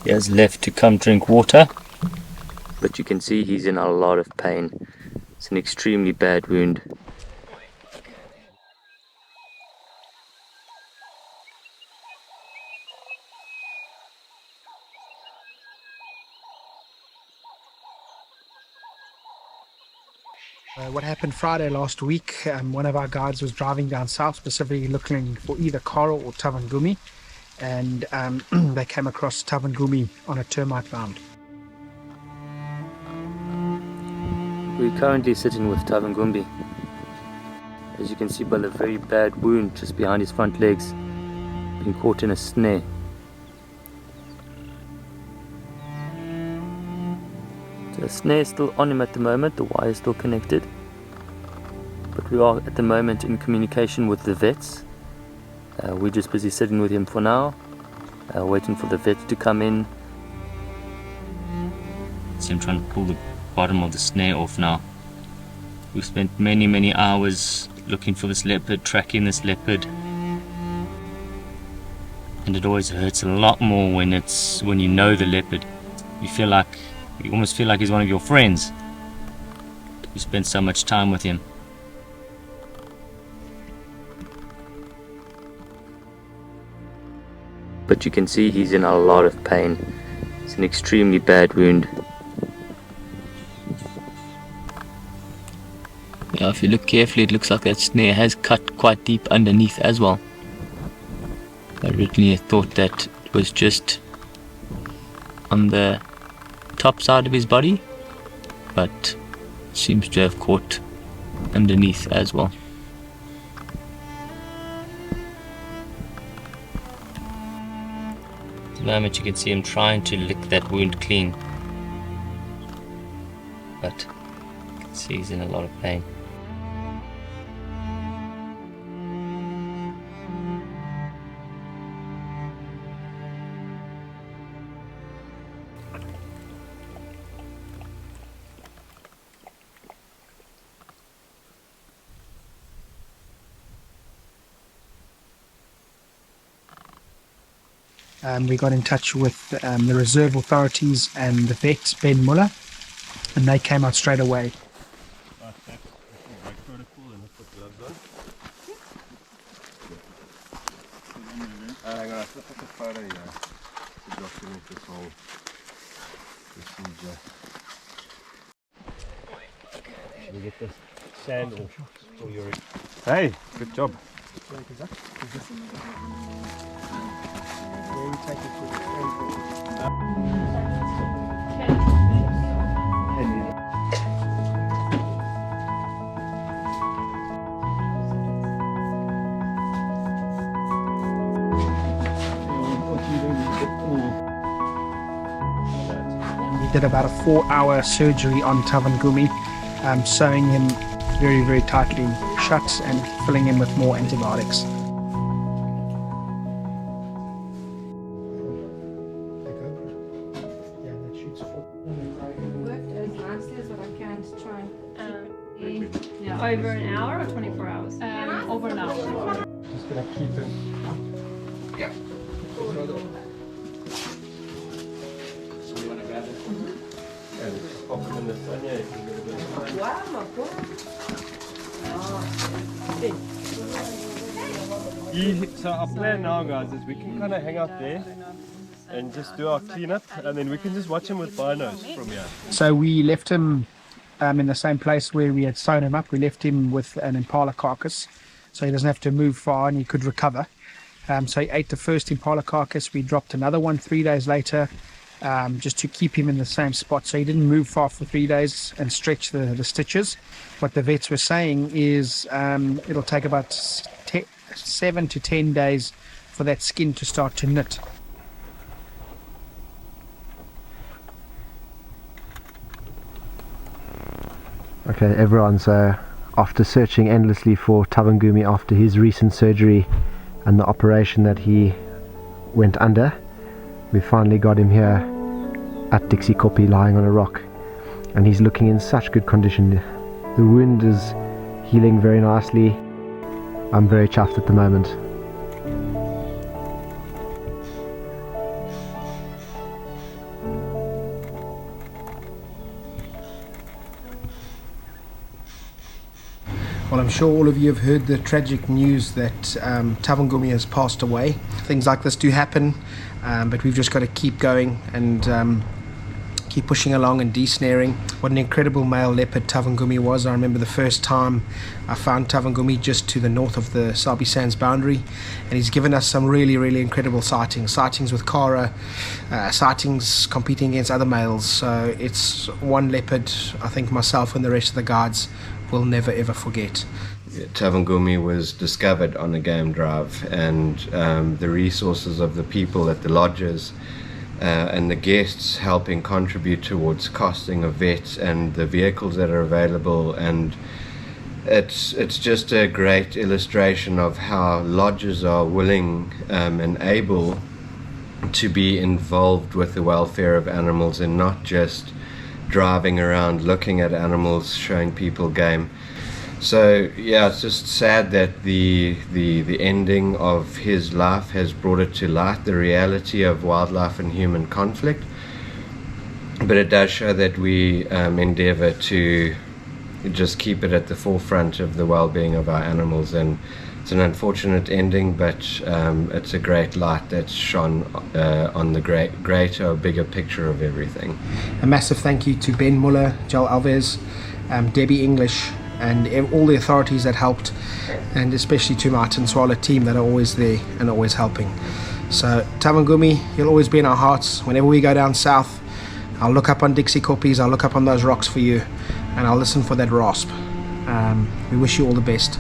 He has left to come drink water, but you can see he's in a lot of pain. It's an extremely bad wound. What happened Friday last week, one of our guides was driving down south, specifically looking for either Coral or Tavangumi, and they came across Tavangumi on a termite mound. We're currently sitting with Tavangumi. As you can see by the very bad wound just behind his front legs, being caught in a snare. So the snare is still on him at the moment, the wire is still connected. But we are at the moment in communication with the vets. We're just busy sitting with him for now, waiting for the vets to come in. So I'm trying to pull the bottom of the snare off now. We've spent many hours looking for this leopard, tracking this leopard. And it always hurts a lot more when you know the leopard. You almost feel like he's one of your friends. You spend so much time with him. But you can see he's in a lot of pain. It's an extremely bad wound. Yeah, if you look carefully, it looks like that snare has cut quite deep underneath as well. I originally thought that it was just on the top side of his body, but seems to have caught underneath as well. At the moment you can see him trying to lick that wound clean, but you can see he's in a lot of pain. We got in touch with the reserve authorities and the vet, Ben Muller, and they came out straight away. I'm going to flip up a photo here to document this whole procedure. Should we get this sand off for your... Hey, good job. We did about a 4-hour surgery on Tavangumi, sewing him very tightly shut and filling him with more antibiotics. Over an hour or 24 hours? Over an hour. Just going to keep him. Yeah. So you want to grab it? And just pop him in the sun, yeah, you can get a bit of time. So our plan now, guys, is we can kind of hang out there and just do our cleanup, and then we can just watch him with binos from here. So we left him in the same place where we had sewn him up. We left him with an impala carcass, so he doesn't have to move far and he could recover. So he ate the first impala carcass. We dropped another one 3 days later, just to keep him in the same spot, so he didn't move far for 3 days and stretch the stitches. What the vets were saying is it'll take about 7 to 10 days for that skin to start to knit. Okay, everyone, so after searching endlessly for Tavangumi after his recent surgery and the operation that he went under, we finally got him here at Dixie Kopi lying on a rock, and he's looking in such good condition. The wound is healing very nicely. I'm very chuffed at the moment. Well, I'm sure all of you have heard the tragic news that Tavangumi has passed away. Things like this do happen, but we've just got to keep going and keep pushing along and de-snaring. What an incredible male leopard Tavangumi was. I remember the first time I found Tavangumi just to the north of the Sabi Sands boundary, and he's given us some really incredible sightings with Kara, sightings competing against other males. So it's one leopard I think myself and the rest of the guides will never ever forget. Tavangumi was discovered on a game drive, and the resources of the people at the lodges and the guests helping contribute towards costing of vets and the vehicles that are available, and it's just a great illustration of how lodges are willing and able to be involved with the welfare of animals and not just driving around looking at animals, showing people game. So yeah, it's just sad that the ending of his life has brought it to light, the reality of wildlife and human conflict. But it does show that we endeavor to just keep it at the forefront of the well-being of our animals, and it's an unfortunate ending, but it's a great light that's shone on the greater, bigger picture of everything. A massive thank you to Ben Muller, Joel Alves, Debbie English, and all the authorities that helped, and especially to my Tinswala team that are always there and always helping. So Tavangumi, you'll always be in our hearts. Whenever we go down south, I'll look up on Dixie Koppies, I'll look up on those rocks for you, and I'll listen for that rasp. We wish you all the best.